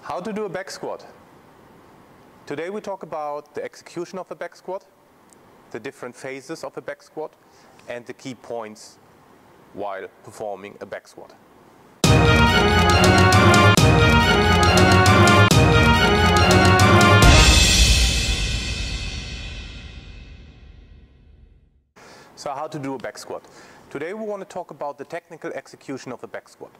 How to do a back squat. Today we talk about the execution of a back squat, the different phases of a back squat, and the key points while performing a back squat. So how to do a back squat. Today we want to talk about the technical execution of a back squat.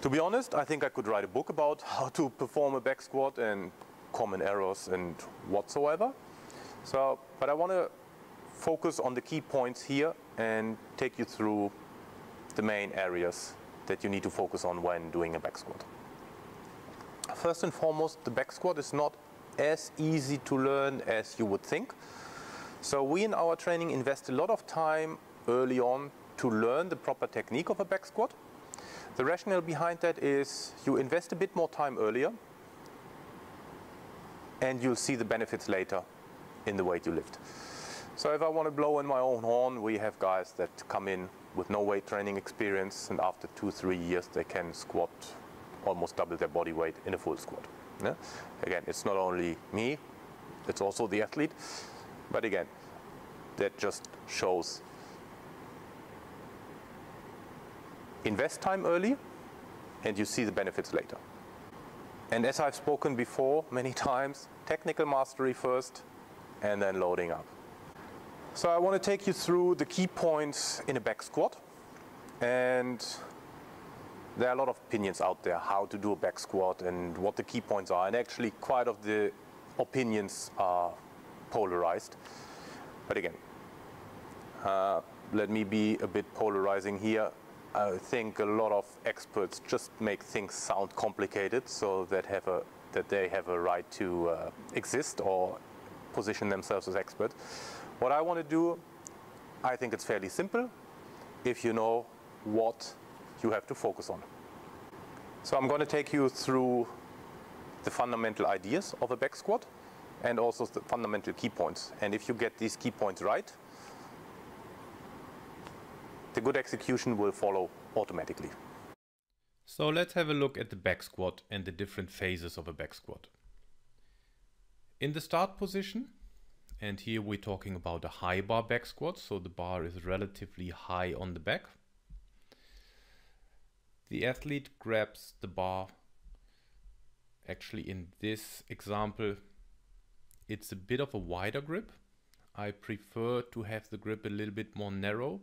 To be honest, I think I could write a book about how to perform a back squat and common errors and whatsoever. But I want to focus on the key points here and take you through the main areas that you need to focus on when doing a back squat. First and foremost, the back squat is not as easy to learn as you would think. So we in our training invest a lot of time early on to learn the proper technique of a back squat. The rationale behind that is you invest a bit more time earlier and you'll see the benefits later in the weight you lift. So if I want to blow in my own horn, we have guys that come in with no weight training experience, and after 2-3 years they can squat almost double their body weight in a full squat. Yeah? Again, it's not only me, it's also the athlete. But again, that just shows invest time early and you see the benefits later. And as I've spoken before many times, technical mastery first and then loading up. So I want to take you through the key points in a back squat. And there are a lot of opinions out there how to do a back squat and what the key points are. And actually quite of the opinions are polarized. But again, let me be a bit polarizing here. I think a lot of experts just make things sound complicated so that they have a right to exist or position themselves as experts. What I want to do, I think it's fairly simple if you know what you have to focus on. So I'm going to take you through the fundamental ideas of a back squat and also the fundamental key points. And if you get these key points right, the good execution will follow automatically. So let's have a look at the back squat and the different phases of a back squat. In the start position, and here we're talking about a high bar back squat, so the bar is relatively high on the back. The athlete grabs the bar. Actually, in this example, it's a bit of a wider grip. I prefer to have the grip a little bit more narrow,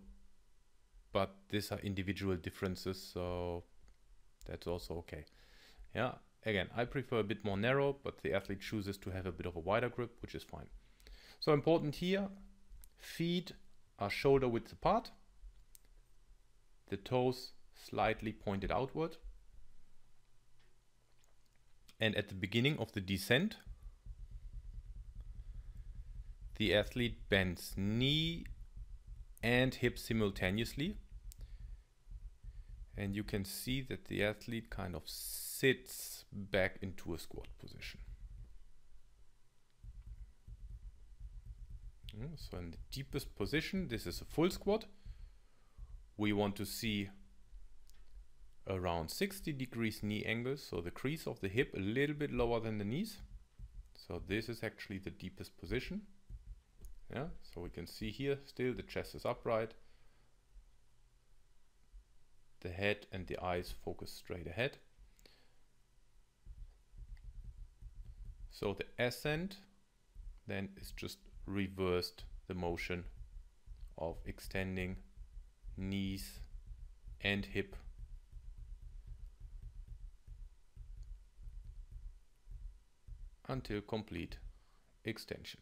but these are individual differences, so that's also okay. Yeah, again, I prefer a bit more narrow, but the athlete chooses to have a bit of a wider grip, which is fine. So important here, feet are shoulder width apart, the toes slightly pointed outward, and at the beginning of the descent, the athlete bends knee and hip simultaneously. And you can see that the athlete kind of sits back into a squat position. So in the deepest position, this is a full squat. We want to see around 60 degrees knee angle, so the crease of the hip a little bit lower than the knees. So this is actually the deepest position. Yeah, so we can see here still the chest is upright. The head and the eyes focus straight ahead. So the ascent then is just reversed the motion of extending knees and hip until complete extension.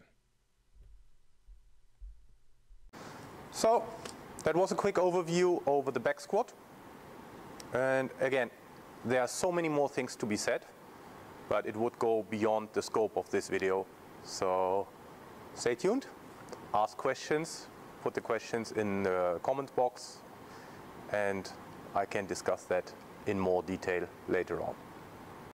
So that was a quick overview over the back squat. And again, there are so many more things to be said, but it would go beyond the scope of this video. So stay tuned, ask questions, put the questions in the comment box, and I can discuss that in more detail later on.